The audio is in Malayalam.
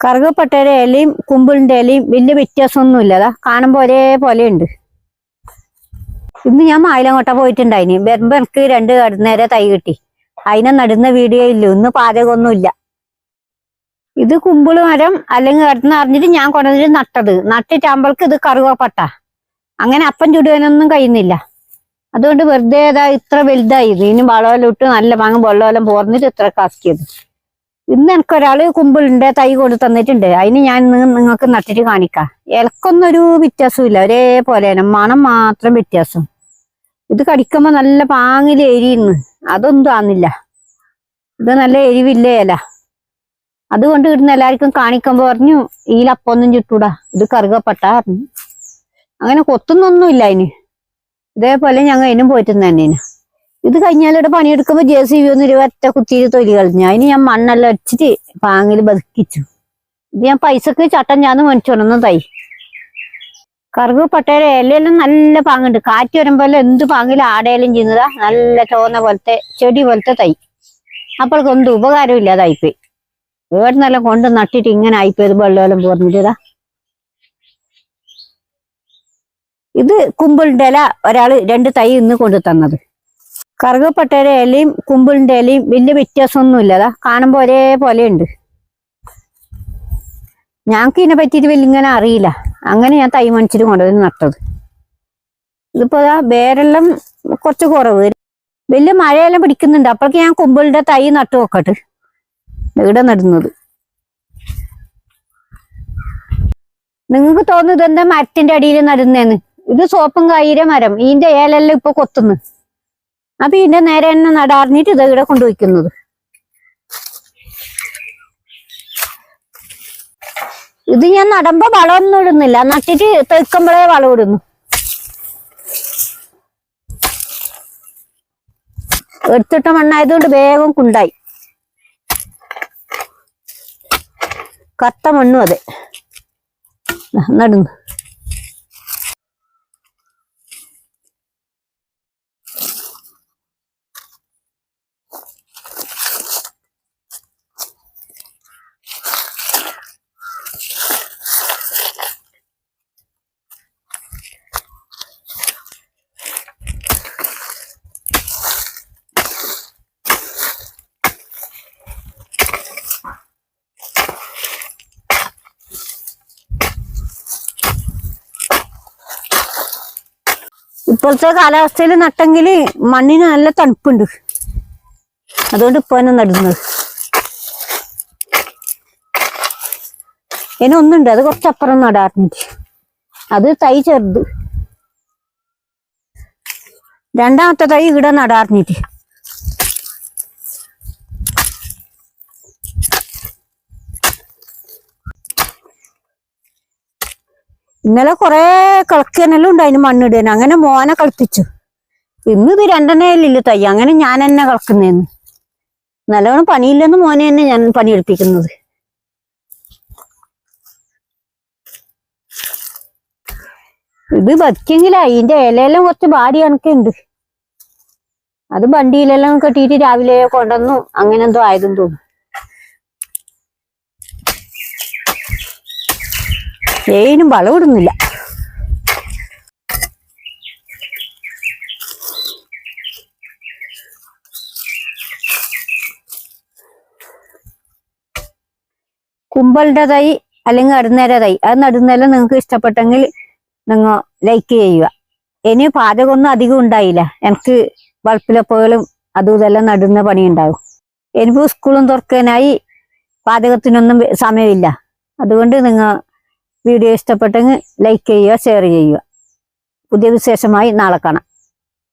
കറുകപ്പട്ടയുടെ ഇലയും കുമ്പിളിന്റെ ഇലയും വലിയ വ്യത്യാസമൊന്നുമില്ല. അതാ കാണുമ്പോൾ ഒരേപോലെ ഉണ്ട്. ഇന്ന് ഞാൻ മായിലങ്ങോട്ട പോയിട്ടുണ്ടായിനി. വരുമ്പോ എനിക്ക് 2 കടന്നേരെ തൈ കിട്ടി. അതിനെ നടുന്ന വീഡിയോ ഇല്ല. ഇന്ന് പാചകമൊന്നുമില്ല. ഇത് കുമ്പിള് മരം അല്ലെങ്കിൽ കടന്ന് അറിഞ്ഞിട്ട് ഞാൻ കൊണ്ടുവന്നിട്ട് നട്ടത്. നട്ടിട്ടാകുമ്പോൾക്ക് ഇത് കറുകപ്പട്ട. അങ്ങനെ അപ്പം ചുടുവാനൊന്നും കഴിയുന്നില്ല. അതുകൊണ്ട് വെറുതെ ഇത്ര വലുതായി. ഇതിന് വളമെല്ലാം ഇട്ട് നല്ല മാങ്ങ വെള്ളമെല്ലാം പോർന്നിട്ട് ഇത്ര കാക്കിയത്. ഇന്ന് എനിക്കൊരാള് കുമ്പിളിന്റെ തൈ കൊണ്ട് തന്നിട്ടുണ്ട്. അതിന് ഞാൻ നിങ്ങൾക്ക് നട്ടിട്ട് കാണിക്കാം. ഇലക്കൊന്നൊരു വ്യത്യാസമില്ല, ഒരേപോലെയാണ്. മണം മാത്രം വ്യത്യാസം. ഇത് കടിക്കുമ്പോ നല്ല പാങ്ങില് എരിയുന്നു. അതൊന്നും ആന്നില്ല. ഇത് നല്ല എരിവില്ല ഇല. അതുകൊണ്ട് ഇടുന്ന എല്ലാവർക്കും കാണിക്കുമ്പോ പറഞ്ഞു ഈലപ്പൊന്നും ചുട്ടൂടാ, ഇത് കറുകപ്പട്ട പറഞ്ഞു. അങ്ങനെ കൊത്തുന്നൊന്നുമില്ല അതിന്. ഇതേപോലെ ഞങ്ങൾ അതിനും പോയിട്ട് തന്നേന്. ഇത് കഴിഞ്ഞാലിവിടെ പണിയെടുക്കുമ്പോ JCB ഒന്നും ഒറ്റ കുത്തിയിട്ട് തൊലി കളഞ്ഞു. അതിന് ഞാൻ മണ്ണെല്ലാം അടിച്ചിട്ട് പാങ്ങിൽ ബതിക്കിച്ചു. ഇത് ഞാൻ പൈസക്ക് ചട്ടം ഞാൻ മേടിച്ചോണ്ടെന്ന് തൈ. കറുകപ്പട്ടയുടെ ഇലയെല്ലാം നല്ല പാങ്ങുണ്ട്. കാറ്റ് വരുമ്പോൾ എന്ത് പാങ്ങിൽ ആടയെല്ലാം ചെയ്യുന്നതാ. നല്ല ചോന്ന പോലത്തെ ചെടി പോലത്തെ തൈ. അപ്പോഴൊക്കെ ഒന്നും ഉപകാരം ഇല്ലാതായിപ്പോയി. ഏടുന്നെല്ലാം കൊണ്ട് നട്ടിട്ട് ഇങ്ങനെ ആയിപ്പോയത്. വെള്ളമെല്ലാം പോർന്നിട്ടാ. ഇത് കുമ്പിളിന്റെ ഇല ഒരാള് 2 തൈ ഇന്ന് കൊണ്ടു തന്നത്. കറുകപ്പട്ടയുടെ ഇലയും കുമ്പിളിന്റെ ഇലയും വലിയ വ്യത്യാസമൊന്നുമില്ല. അതാ കാണുമ്പോ ഒരേപോലെ ഉണ്ട്. ഞങ്ങൾക്ക് ഇതിനെ പറ്റിയിട്ട് വലിയ ഇങ്ങനെ അറിയില്ല. അങ്ങനെ ഞാൻ തൈ മണിച്ചിട്ട് കൊണ്ടുവന്ന് നട്ടത്. ഇതിപ്പോ വേരെല്ലാം കുറച്ച് കുറവ്. വലിയ മഴയെല്ലാം പിടിക്കുന്നുണ്ട്. അപ്പോഴേക്ക് ഞാൻ കുമ്പിളിന്റെ തൈ നട്ടു നോക്കട്ടെ. ഇവിടെ നടുന്നത് നിങ്ങൾക്ക് തോന്നുന്നത് എന്താ മരത്തിന്റെ അടിയിൽ നടുന്നേന്ന്. ഇത് സോപ്പും കായിര മരം. ഇതിന്റെ ഏലെല്ലാം ഇപ്പൊ കൊത്തുന്നു. അപ്പൊ ഇതിന്റെ നേരെ തന്നെ നടാറിഞ്ഞിട്ട് ഇത് ഇവിടെ കൊണ്ടുവയ്ക്കുന്നത്. ഇത് ഞാൻ നടുമ്പോ വളമൊന്നും ഇടുന്നില്ല. നട്ടിട്ട് തെക്കുമ്പോഴേ വളം ഇടുന്നു. എടുത്തിട്ട മണ്ണായതുകൊണ്ട് വേഗം കുണ്ടായി. കത്ത മണ്ണും അതെ നടുന്നു. ഇപ്പോഴത്തെ കാലാവസ്ഥയിൽ നട്ടെങ്കിൽ മണ്ണിന് നല്ല തണുപ്പുണ്ട്. അതുകൊണ്ട് ഇപ്പൊ തന്നെ നടുന്നത്. ഒന്നുണ്ട്, അത് കുറച്ചപ്പുറം നടാറിഞ്ഞിട്ട്. അത് തൈ ചെറുത്. രണ്ടാമത്തെ തൈ ഇവിടെ നടാറിഞ്ഞിട്ട്. ഇന്നലെ കുറെ കളിക്കാനെല്ലാം ഉണ്ടായിരുന്നു മണ്ണിടാൻ. അങ്ങനെ മോനെ കളിപ്പിച്ചു. ഇന്ന് ഇത് 2 തൈ. അങ്ങനെ ഞാൻ തന്നെ കളിക്കുന്നേന്ന്. നല്ലോണം പണിയില്ലെന്ന് മോനെ തന്നെ ഞാൻ പണിയെടുപ്പിക്കുന്നത്. ഇത് വയ്ക്കെങ്കിലാ. ഇതിന്റെ ഇലയെല്ലാം കുറച്ച് ഭാരി കണക്കുണ്ട്. അത് വണ്ടിയിലെല്ലാം കെട്ടിയിട്ട് രാവിലെ കൊണ്ടുവന്നു. അങ്ങനെ എന്തോ ആയതും തോന്നുന്നു. ഏനും വളം ഇടുന്നില്ല. കുമ്പളിന്റെ തൈ അല്ലെങ്കിൽ നടുന്നേര തൈ, അത് നടുന്നേരം നിങ്ങൾക്ക് ഇഷ്ടപ്പെട്ടെങ്കിൽ നിങ്ങൾ ലൈക്ക് ചെയ്യുക. ഇനി പാചകമൊന്നും അധികം ഉണ്ടായില്ല. എനിക്ക് വളപ്പിലപ്പോഴും അതും ഇതെല്ലാം നടുന്ന പണി ഉണ്ടാവും. എനിക്ക് സ്കൂളും തുറക്കാനായി. പാചകത്തിനൊന്നും സമയമില്ല. അതുകൊണ്ട് നിങ്ങൾ വീഡിയോ ഇഷ്ടപ്പെട്ടെങ്കിൽ ലൈക്ക് ചെയ്യുക, ഷെയർ ചെയ്യുക. പുതിയ വിശേഷമായി നാളെ കാണാം.